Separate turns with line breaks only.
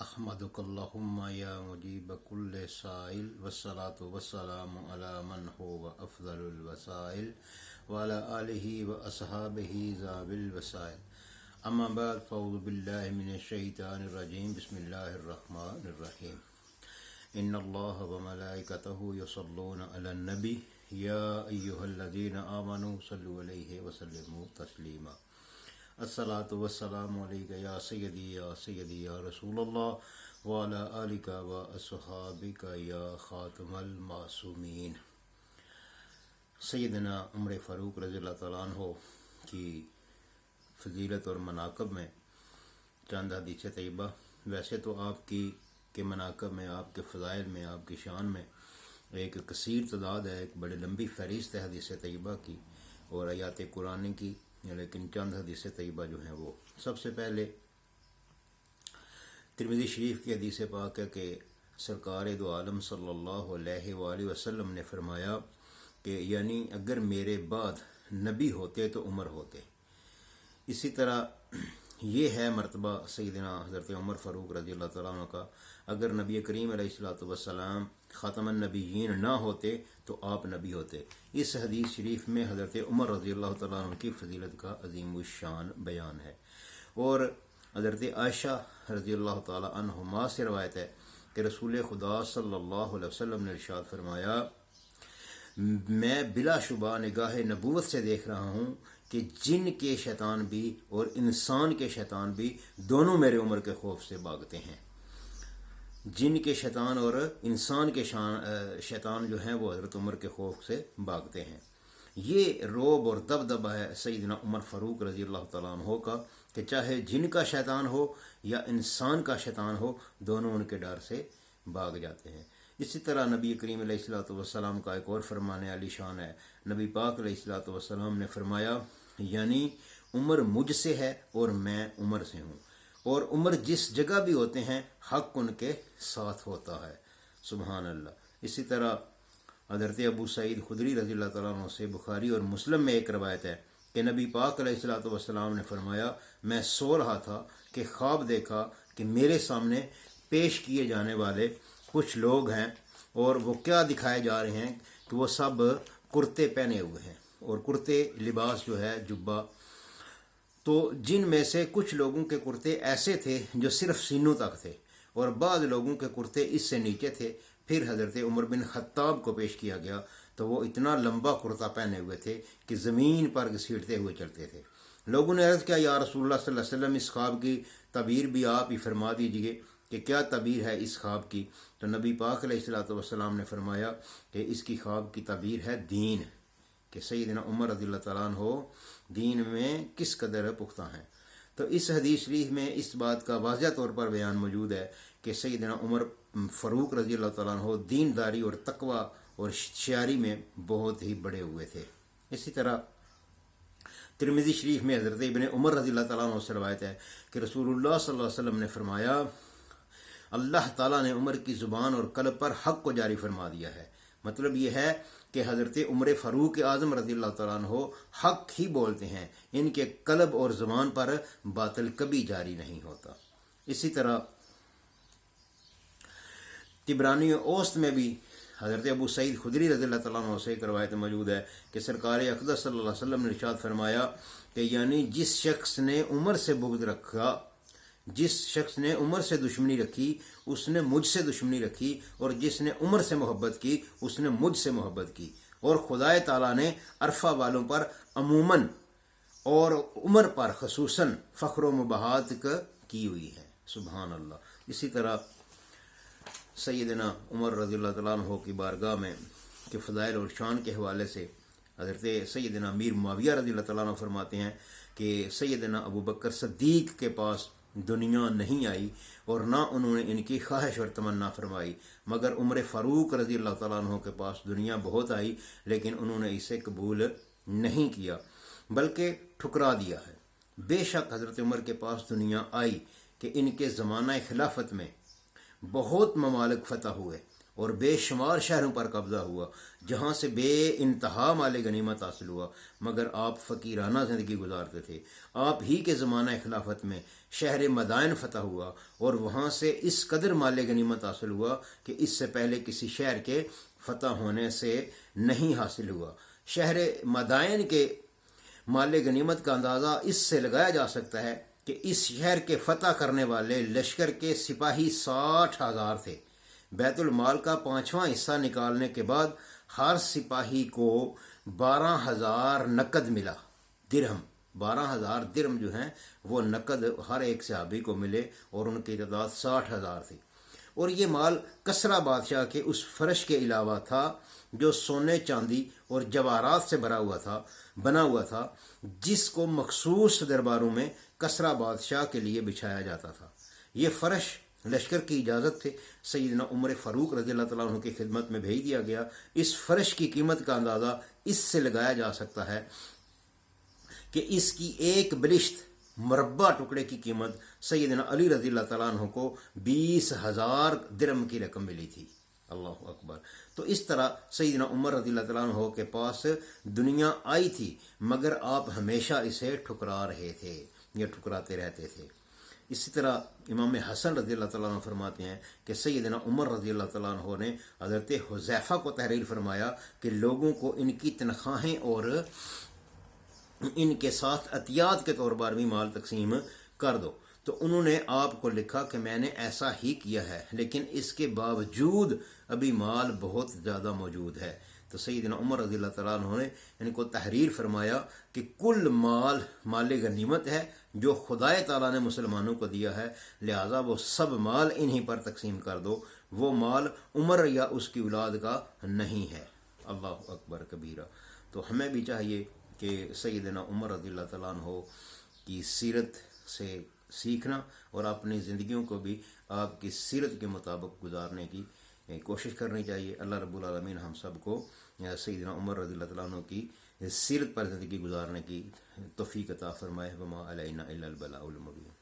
احمدک اللہم یا مجیب کل سائل والصلاة والسلام علی من هو افضل الوسائل وعلی آلہ واصحابہ ذوی الوسائل اما بعد فاعوذ باللہ من الشیطان الرجیم بسم اللہ الرحمن الرحیم ان اللہ وملائکتہ یصلون علی النبی یا ایہا الذین آمنوا صلوا علیہ وسلموا تسلیما الصلاۃ والسلام علیک یا سیدی یا رسول اللہ وعلی آلک و اصحابک یا خاتم المعصومین۔ سیدنا عمر فاروق رضی اللہ تعالیٰ عنہ کی فضیلت اور مناقب میں چند حدیث طیبہ۔ ویسے تو آپ کے مناقب میں، آپ کے فضائل میں، آپ کی شان میں ایک کثیر تعداد ہے، ایک بڑی لمبی فہرست ہے حدیث طیبہ کی اور آیات قرآن کی، لیکن چند حدیث طیبہ جو ہیں وہ سب سے پہلے ترمذی شریف کی حدیث پاک ہے کہ سرکار دو عالم صلی اللہ علیہ وآلہ وسلم نے فرمایا کہ یعنی اگر میرے بعد نبی ہوتے تو عمر ہوتے۔ اسی طرح یہ ہے مرتبہ سیدنا حضرت عمر فاروق رضی اللہ تعالیٰ عنہ کا، اگر نبی کریم علیہ الصلوۃ والسلام خاتم النبیین نہ ہوتے تو آپ نبی ہوتے۔ اس حدیث شریف میں حضرت عمر رضی اللہ تعالیٰ عنہ کی فضیلت کا عظیم الشان بیان ہے، اور حضرت عائشہ رضی اللہ تعالیٰ عنہما سے روایت ہے کہ رسول خدا صلی اللہ علیہ وسلم نے ارشاد فرمایا، میں بلا شبہ نگاہ نبوت سے دیکھ رہا ہوں کہ جن کے شیطان بھی اور انسان کے شیطان بھی دونوں میرے عمر کے خوف سے بھاگتے ہیں۔ جن کے شیطان اور انسان کے شیطان جو ہیں وہ حضرت عمر کے خوف سے بھاگتے ہیں۔ یہ رعب اور دبدبہ ہے سیدنا عمر فاروق رضی اللہ تعالیٰ عنہ کا کہ چاہے جن کا شیطان ہو یا انسان کا شیطان ہو، دونوں ان کے ڈر سے بھاگ جاتے ہیں۔ اسی طرح نبی کریم علیہ الصلوۃ والسلام کا ایک اور فرمان علی شان ہے۔ نبی پاک علیہ الصلوۃ والسلام نے فرمایا، یعنی عمر مجھ سے ہے اور میں عمر سے ہوں، اور عمر جس جگہ بھی ہوتے ہیں حق ان کے ساتھ ہوتا ہے۔ سبحان اللہ۔ اسی طرح حضرت ابو سعید خدری رضی اللہ تعالیٰ عنہ سے بخاری اور مسلم میں ایک روایت ہے کہ نبی پاک علیہ الصلوۃ والسلام نے فرمایا، میں سو رہا تھا کہ خواب دیکھا کہ میرے سامنے پیش کیے جانے والے کچھ لوگ ہیں، اور وہ کیا دکھائے جا رہے ہیں کہ وہ سب کرتے پہنے ہوئے ہیں، اور کرتے لباس جو ہے جبہ، تو جن میں سے کچھ لوگوں کے کرتے ایسے تھے جو صرف سینوں تک تھے، اور بعض لوگوں کے کرتے اس سے نیچے تھے۔ پھر حضرت عمر بن خطاب کو پیش کیا گیا تو وہ اتنا لمبا کرتا پہنے ہوئے تھے کہ زمین پر گھسیٹتے ہوئے چلتے تھے۔ لوگوں نے عرض کیا، یا رسول اللہ صلی اللہ علیہ وسلم، اس خواب کی تعبیر بھی آپ ہی فرما دیجئے کہ کیا تعبیر ہے اس خواب کی؟ تو نبی پاک علیہ الصلوۃ والسلام نے فرمایا کہ اس کی خواب کی تعبیر ہے دین، کہ سیدنا عمر رضی اللہ تعالیٰ عنہ دین میں کس قدر پختہ ہیں۔ تو اس حدیث شریف میں اس بات کا واضح طور پر بیان موجود ہے کہ سیدنا عمر فاروق رضی اللہ تعالیٰ عنہ دینداری اور تقوی اور شیاری میں بہت ہی بڑے ہوئے تھے۔ اسی طرح ترمذی شریف میں حضرت ابن عمر رضی اللہ تعالیٰ عنہ سے روایت ہے کہ رسول اللہ صلی اللہ علیہ وسلم نے فرمایا، اللہ تعالیٰ نے عمر کی زبان اور قلب پر حق کو جاری فرما دیا ہے۔ مطلب یہ ہے کہ حضرت عمر فاروق اعظم رضی اللہ تعالیٰ عنہ حق ہی بولتے ہیں، ان کے قلب اور زبان پر باطل کبھی جاری نہیں ہوتا۔ اسی طرح طبرانی اوسط میں بھی حضرت ابو سعید خدری رضی اللہ تعالیٰ عنہ سے ایک روایت موجود ہے کہ سرکار اقدس صلی اللہ علیہ وسلم نے ارشاد فرمایا کہ یعنی جس شخص نے عمر سے بغض رکھا، جس شخص نے عمر سے دشمنی رکھی اس نے مجھ سے دشمنی رکھی، اور جس نے عمر سے محبت کی اس نے مجھ سے محبت کی، اور خدا تعالیٰ نے عرفہ والوں پر عموماً اور عمر پر خصوصاً فخر و مباحات کی ہوئی ہے۔ سبحان اللہ۔ اسی طرح سیدنا عمر رضی اللہ تعالیٰ عنہ کی بارگاہ میں کے فضائل اور شان کے حوالے سے حضرت سیدنا امیر معاویہ رضی اللہ تعالیٰ عنہ فرماتے ہیں کہ سیدنا ابو بکر صدیق کے پاس دنیا نہیں آئی اور نہ انہوں نے ان کی خواہش اور تمنا فرمائی، مگر عمر فاروق رضی اللہ تعالیٰ عنہ کے پاس دنیا بہت آئی، لیکن انہوں نے اسے قبول نہیں کیا بلکہ ٹھکرا دیا ہے۔ بے شک حضرت عمر کے پاس دنیا آئی کہ ان کے زمانہ خلافت میں بہت ممالک فتح ہوئے اور بے شمار شہروں پر قبضہ ہوا جہاں سے بے انتہا مال غنیمت حاصل ہوا، مگر آپ فقیرانہ زندگی گزارتے تھے۔ آپ ہی کے زمانہ خلافت میں شہر مدائن فتح ہوا اور وہاں سے اس قدر مال غنیمت حاصل ہوا کہ اس سے پہلے کسی شہر کے فتح ہونے سے نہیں حاصل ہوا۔ شہر مدائن کے مال غنیمت کا اندازہ اس سے لگایا جا سکتا ہے کہ اس شہر کے فتح کرنے والے لشکر کے سپاہی 60,000 تھے۔ بیت المال کا 5واں حصہ نکالنے کے بعد ہر سپاہی کو 12,000 نقد ملا، درہم 12,000 درہم جو ہیں وہ نقد ہر ایک صحابی کو ملے، اور ان کی تعداد 60,000 تھی۔ اور یہ مال کسرا بادشاہ کے اس فرش کے علاوہ تھا جو سونے چاندی اور جواہرات سے بنا ہوا تھا، جس کو مخصوص درباروں میں کسرا بادشاہ کے لیے بچھایا جاتا تھا۔ یہ فرش لشکر کی اجازت تھے سیدنا عمر فاروق رضی اللہ تعالیٰ عنہ کی خدمت میں بھیج دیا گیا۔ اس فرش کی قیمت کا اندازہ اس سے لگایا جا سکتا ہے کہ اس کی ایک بلشت مربع ٹکڑے کی قیمت سیدنا علی رضی اللہ تعالیٰ عنہ کو 20,000 درہم کی رقم ملی تھی۔ اللہ اکبر۔ تو اس طرح سیدنا عمر رضی اللہ تعالیٰ عنہ کے پاس دنیا آئی تھی، مگر آپ ہمیشہ اسے ٹھکرا رہے تھے یا ٹھکراتے رہتے تھے۔ اسی طرح امام حسن رضی اللہ تعالیٰ عنہ فرماتے ہیں کہ سیدنا عمر رضی اللہ تعالیٰ عنہ نے حضرت حذیفہ کو تحریر فرمایا کہ لوگوں کو ان کی تنخواہیں اور ان کے ساتھ عطیات کے طور پر بھی مال تقسیم کر دو۔ تو انہوں نے آپ کو لکھا کہ میں نے ایسا ہی کیا ہے، لیکن اس کے باوجود ابھی مال بہت زیادہ موجود ہے۔ تو سیدنا عمر رضی اللہ تعالیٰ عنہ نے ان کو تحریر فرمایا کہ کل مال غنیمت ہے جو خدا تعالیٰ نے مسلمانوں کو دیا ہے، لہٰذا وہ سب مال انہی پر تقسیم کر دو، وہ مال عمر یا اس کی اولاد کا نہیں ہے۔ اللہ اکبر کبیرہ۔ تو ہمیں بھی چاہیے کہ سیدنا عمر رضی اللہ تعالیٰ عنہ کی سیرت سے سیکھنا اور اپنی زندگیوں کو بھی آپ کی سیرت کے مطابق گزارنے کی کوشش کرنی چاہیے۔ اللہ رب العالمین ہم سب کو سیدنا عمر رضی اللہ تعالیٰ عنہ کی سیرت پر زندگی گزارنے کی توفیق عطا فرمائے۔ وما علینا الا البلاغ المبین۔